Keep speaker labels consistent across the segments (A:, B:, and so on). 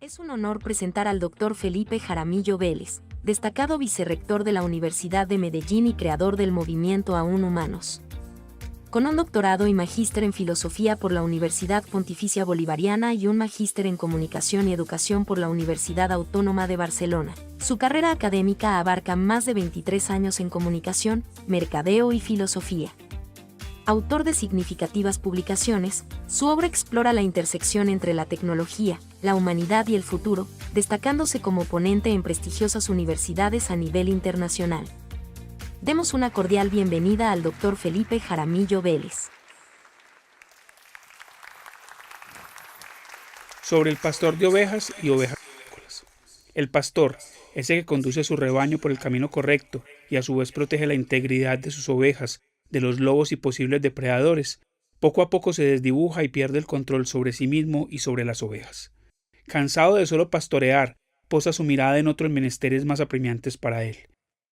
A: Es un honor presentar al Dr. Felipe Jaramillo Vélez, destacado vicerrector de la Universidad de Medellín y creador del movimiento Aún Humanos. Con un doctorado y magíster en filosofía por la Universidad Pontificia Bolivariana y un magíster en comunicación y educación por la Universidad Autónoma de Barcelona, su carrera académica abarca más de 23 años en comunicación, mercadeo y filosofía. Autor de significativas publicaciones, su obra explora la intersección entre la tecnología, la humanidad y el futuro, destacándose como ponente en prestigiosas universidades a nivel internacional. Demos una cordial bienvenida al Dr. Felipe Jaramillo Vélez.
B: Sobre el pastor de ovejas y ovejas agrícolas. El pastor, ese que conduce su rebaño por el camino correcto y a su vez protege la integridad de sus ovejas de los lobos y posibles depredadores, poco a poco se desdibuja y pierde el control sobre sí mismo y sobre las ovejas. Cansado de solo pastorear, posa su mirada en otros menesteres más apremiantes para él,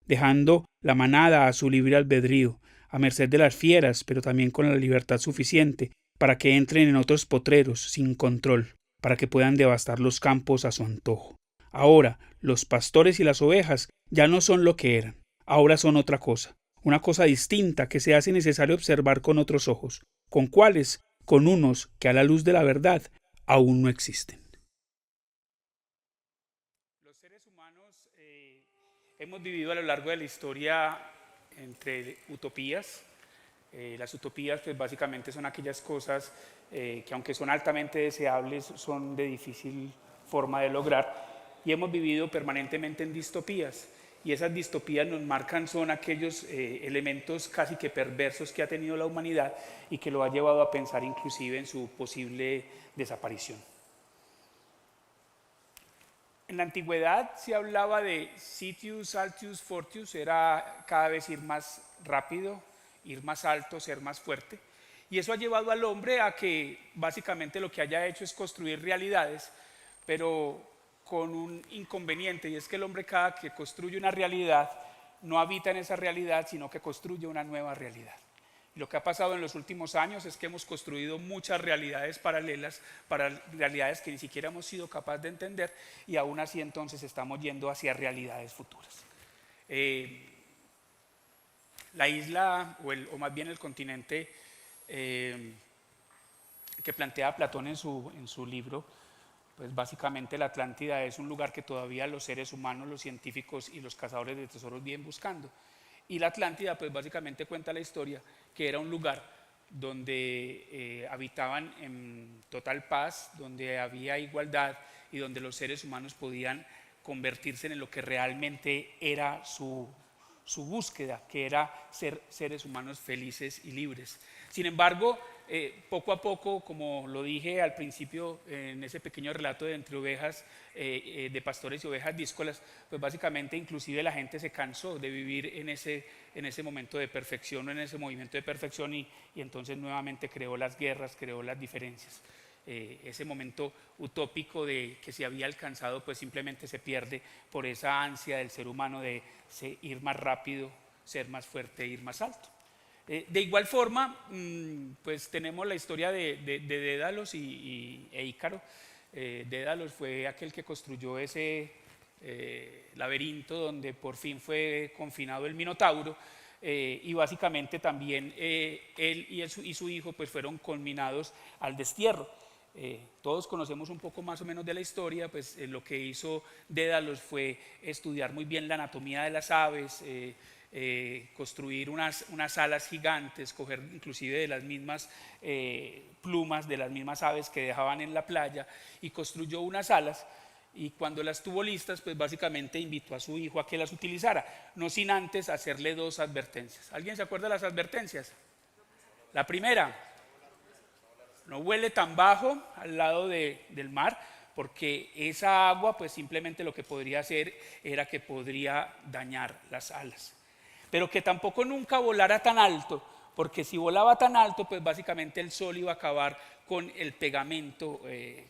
B: dejando la manada a su libre albedrío, a merced de las fieras, pero también con la libertad suficiente para que entren en otros potreros sin control, para que puedan devastar los campos a su antojo. Ahora, los pastores y las ovejas ya no son lo que eran, ahora son otra cosa, una cosa distinta que se hace necesario observar con otros ojos. ¿Con cuáles? Con unos que a la luz de la verdad aún no existen. Los seres humanos hemos vivido a lo largo de la historia entre utopías. Las utopías pues básicamente son aquellas cosas que aunque son altamente deseables son de difícil forma de lograr, y hemos vivido permanentemente en distopías, y esas distopías nos marcan son aquellos elementos casi que perversos que ha tenido la humanidad y que lo ha llevado a pensar inclusive en su posible desaparición. En la antigüedad se hablaba de Sitius, Altius, Fortius, era cada vez ir más rápido, ir más alto, ser más fuerte, y eso ha llevado al hombre a que básicamente lo que haya hecho es construir realidades, pero con un inconveniente, y es que el hombre cada que construye una realidad no habita en esa realidad, sino que construye una nueva realidad. Y lo que ha pasado en los últimos años es que hemos construido muchas realidades paralelas, para realidades que ni siquiera hemos sido capaces de entender, y aún así entonces estamos yendo hacia realidades futuras. La isla, o más bien el continente que plantea Platón en su libro, pues básicamente la Atlántida es un lugar que todavía los seres humanos, los científicos y los cazadores de tesoros vienen buscando. Y la Atlántida pues básicamente cuenta la historia que era un lugar donde habitaban en total paz, donde había igualdad y donde los seres humanos podían convertirse en lo que realmente era su búsqueda, que era ser seres humanos felices y libres. Sin embargo, poco a poco, como lo dije al principio en ese pequeño relato de Entre Ovejas, de pastores y ovejas díscolas, pues básicamente inclusive la gente se cansó de vivir en ese momento de perfección o en ese movimiento de perfección, y entonces nuevamente creó las guerras, creó las diferencias. Ese momento utópico de que se había alcanzado pues simplemente se pierde por esa ansia del ser humano de ir más rápido, ser más fuerte, ir más alto. De igual forma, pues tenemos la historia de Dédalos e Ícaro. Dédalos fue aquel que construyó ese laberinto donde por fin fue confinado el Minotauro, y básicamente también él y su hijo pues fueron conminados al destierro. Todos conocemos un poco más o menos de la historia, pues lo que hizo Dédalos fue estudiar muy bien la anatomía de las aves, construir unas alas gigantes, coger inclusive de las mismas plumas de las mismas aves que dejaban en la playa, y construyó unas alas, y cuando las tuvo listas pues básicamente invitó a su hijo a que las utilizara, no sin antes hacerle dos advertencias. ¿Alguien se acuerda de las advertencias? La primera: no vuele tan bajo al lado del mar, porque esa agua pues simplemente lo que podría hacer era que podría dañar las alas. Pero que tampoco nunca volara tan alto, porque si volaba tan alto pues básicamente el sol iba a acabar con el pegamento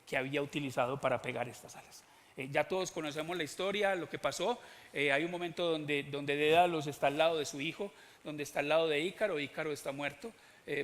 B: que había utilizado para pegar estas alas. Ya todos conocemos la historia, lo que pasó. Hay un momento donde Dédalos está al lado de su hijo, donde está al lado de Ícaro. Ícaro está muerto,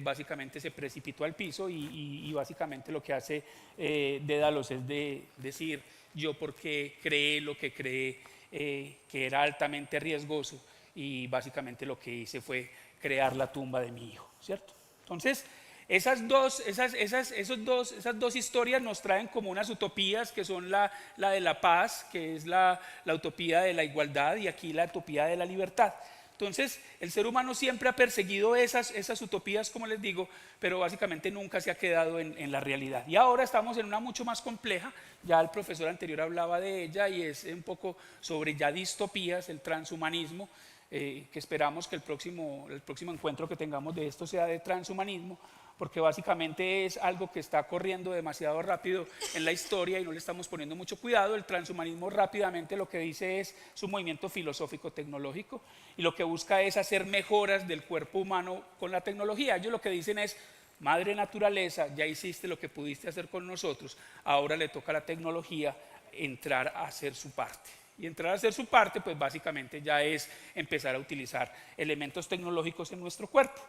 B: básicamente se precipitó al piso y básicamente lo que hace Dédalos es de decir yo porque creé lo que creé, que era altamente riesgoso, y básicamente lo que hice fue crear la tumba de mi hijo, ¿cierto? Entonces, esas dos historias nos traen como unas utopías que son la de la paz, que es la utopía de la igualdad, y aquí la utopía de la libertad. Entonces, el ser humano siempre ha perseguido esas utopías, como les digo, pero básicamente nunca se ha quedado en la realidad. Y ahora estamos en una mucho más compleja, ya el profesor anterior hablaba de ella, y es un poco sobre ya distopías, el transhumanismo, que esperamos que el próximo encuentro que tengamos de esto sea de transhumanismo, porque básicamente es algo que está corriendo demasiado rápido en la historia y no le estamos poniendo mucho cuidado. El transhumanismo rápidamente lo que dice es un movimiento filosófico tecnológico, y lo que busca es hacer mejoras del cuerpo humano con la tecnología. Ellos lo que dicen es: madre naturaleza, ya hiciste lo que pudiste hacer con nosotros, ahora le toca a la tecnología entrar a hacer su parte. Y entrar a hacer su parte, pues básicamente ya es empezar a utilizar elementos tecnológicos en nuestro cuerpo.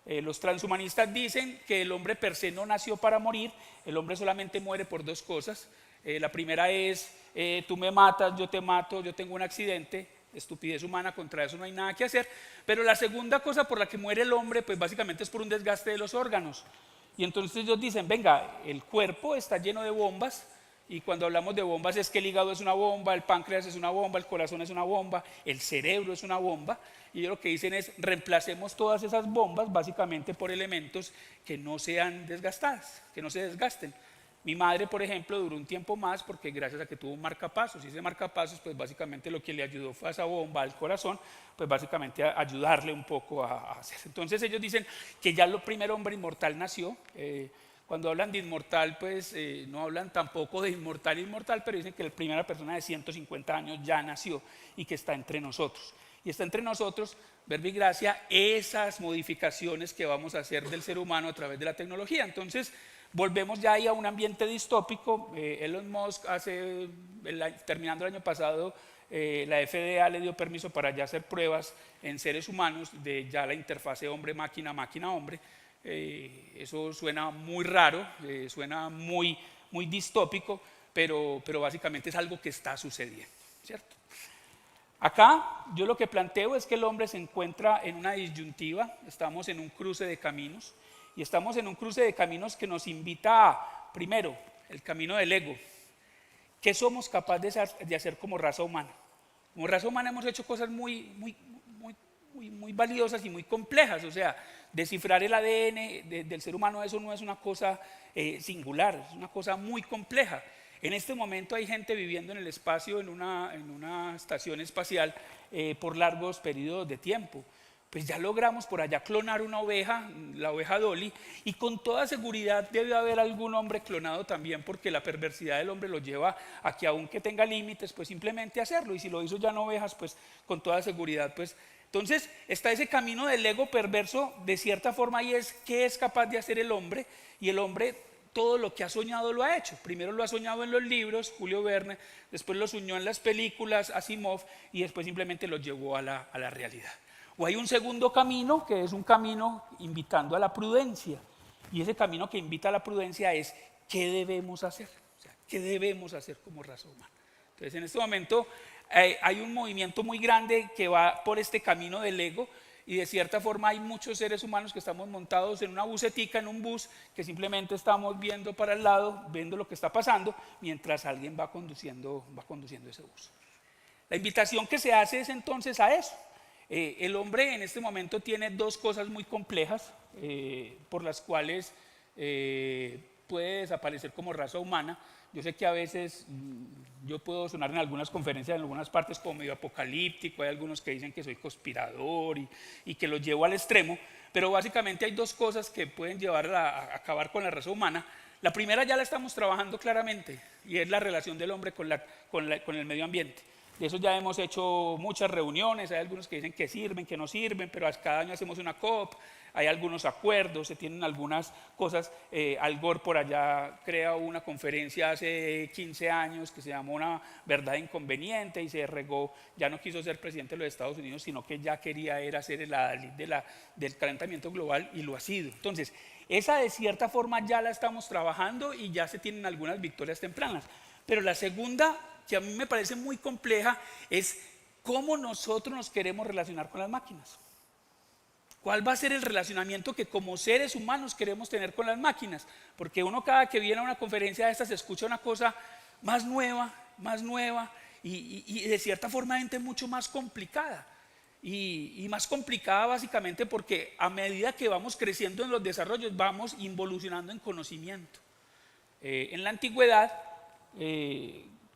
B: Los transhumanistas dicen que el hombre per se no nació para morir, el hombre solamente muere por dos cosas. La primera es, tú me matas, yo te mato, yo tengo un accidente, estupidez humana, contra eso no hay nada que hacer. Pero la segunda cosa por la que muere el hombre, pues básicamente es por un desgaste de los órganos. Y entonces ellos dicen, venga, el cuerpo está lleno de bombas, y cuando hablamos de bombas es que el hígado es una bomba, el páncreas es una bomba, el corazón es una bomba, el cerebro es una bomba, y ellos lo que dicen es reemplacemos todas esas bombas básicamente por elementos que no sean desgastadas, que no se desgasten. Mi madre, por ejemplo, duró un tiempo más porque gracias a que tuvo un marcapasos, y ese marcapasos pues básicamente lo que le ayudó fue a esa bomba al corazón, pues básicamente a ayudarle un poco a hacer. Entonces ellos dicen que ya el primer hombre inmortal nació. Cuando hablan de inmortal, pues no hablan tampoco de inmortal, pero dicen que la primera persona de 150 años ya nació y que está entre nosotros. Y está entre nosotros, verbo y gracia, esas modificaciones que vamos a hacer del ser humano a través de la tecnología. Entonces, volvemos ya ahí a un ambiente distópico. Elon Musk terminando el año pasado, la FDA le dio permiso para ya hacer pruebas en seres humanos de ya la interfase hombre-máquina, máquina-hombre. Eso suena muy raro, suena muy distópico, pero básicamente es algo que está sucediendo, ¿cierto? Acá yo lo que planteo es que el hombre se encuentra en una disyuntiva, estamos en un cruce de caminos, y estamos en un cruce de caminos que nos invita a, primero, el camino del ego. ¿Qué somos capaces de hacer como raza humana? Como raza humana hemos hecho cosas muy valiosas y muy complejas. O sea, descifrar el ADN del ser humano, eso no es una cosa singular, es una cosa muy compleja. En este momento hay gente viviendo en el espacio, en una estación espacial, por largos periodos de tiempo. Pues ya logramos por allá clonar una oveja, la oveja Dolly, y con toda seguridad debe haber algún hombre clonado también, porque la perversidad del hombre lo lleva a que, aunque tenga límites, pues simplemente hacerlo. Y si lo hizo ya en ovejas, pues con toda seguridad, pues. Entonces está ese camino del ego perverso de cierta forma, y es qué es capaz de hacer el hombre. Y el hombre todo lo que ha soñado lo ha hecho. Primero lo ha soñado en los libros, Julio Verne, después lo soñó en las películas, Asimov, y después simplemente lo llevó a la realidad. O hay un segundo camino, que es un camino invitando a la prudencia, y ese camino que invita a la prudencia es ¿qué debemos hacer? O sea, ¿qué debemos hacer como raza humana? Entonces en este momento hay un movimiento muy grande que va por este camino del ego, y de cierta forma hay muchos seres humanos que estamos montados en una busetica, en un bus, que simplemente estamos viendo para el lado, viendo lo que está pasando, mientras alguien va conduciendo ese bus. La invitación que se hace es entonces a eso. El hombre en este momento tiene dos cosas muy complejas por las cuales puede desaparecer como raza humana. Yo sé que a veces yo puedo sonar en algunas conferencias, en algunas partes como medio apocalíptico, hay algunos que dicen que soy conspirador y que lo llevo al extremo, pero básicamente hay dos cosas que pueden llevar a acabar con la raza humana. La primera ya la estamos trabajando claramente, y es la relación del hombre con el medio ambiente. De eso ya hemos hecho muchas reuniones, hay algunos que dicen que sirven, que no sirven, pero cada año hacemos una COP, hay algunos acuerdos, se tienen algunas cosas. Al Gore por allá crea una conferencia hace 15 años que se llamó Una verdad inconveniente y se regó, ya no quiso ser presidente de los Estados Unidos, sino que ya quería era ser el adalid del calentamiento global y lo ha sido. Entonces, esa de cierta forma ya la estamos trabajando y ya se tienen algunas victorias tempranas. Pero la segunda, que a mí me parece muy compleja, es cómo nosotros nos queremos relacionar con las máquinas. ¿Cuál va a ser el relacionamiento que como seres humanos queremos tener con las máquinas? Porque uno cada que viene a una conferencia de estas escucha una cosa más nueva y de cierta forma mucho más complicada. Y más complicada básicamente porque a medida que vamos creciendo en los desarrollos vamos involucionando en conocimiento. En la antigüedad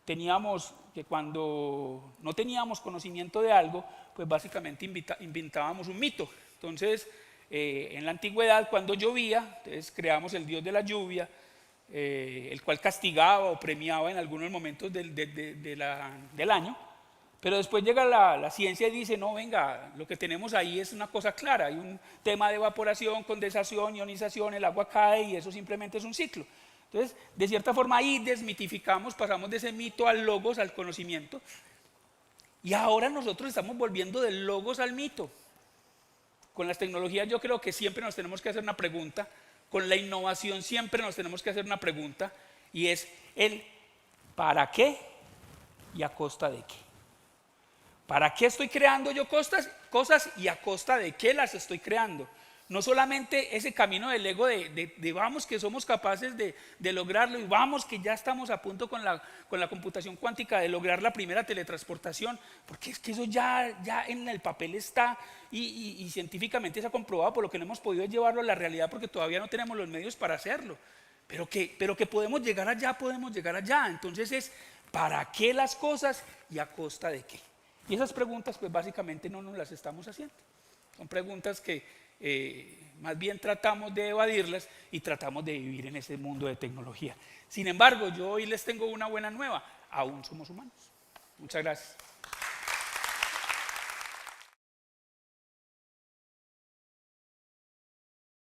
B: teníamos que cuando no teníamos conocimiento de algo, pues básicamente inventábamos un mito. Entonces, en la antigüedad cuando llovía, entonces creamos el dios de la lluvia, el cual castigaba o premiaba en algunos momentos del año. Pero después llega la ciencia y dice, no, venga, lo que tenemos ahí es una cosa clara, hay un tema de evaporación, condensación, ionización, el agua cae y eso simplemente es un ciclo. Entonces, de cierta forma ahí desmitificamos, pasamos de ese mito al logos, al conocimiento, y ahora nosotros estamos volviendo del logos al mito. Con las tecnologías yo creo que siempre nos tenemos que hacer una pregunta, con la innovación siempre nos tenemos que hacer una pregunta, y es el ¿para qué y a costa de qué? ¿Para qué estoy creando yo cosas y a costa de qué las estoy creando? No solamente ese camino del ego de vamos que somos capaces de lograrlo y vamos que ya estamos a punto con la computación cuántica de lograr la primera teletransportación, porque es que eso ya en el papel está y científicamente se ha comprobado, por lo que no hemos podido llevarlo a la realidad porque todavía no tenemos los medios para hacerlo, pero que podemos llegar allá, entonces es ¿para qué las cosas y a costa de qué? Y esas preguntas pues básicamente no nos las estamos haciendo, son preguntas que más bien tratamos de evadirlas y tratamos de vivir en ese mundo de tecnología. Sin embargo, yo hoy les tengo una buena nueva, aún somos humanos. Muchas gracias.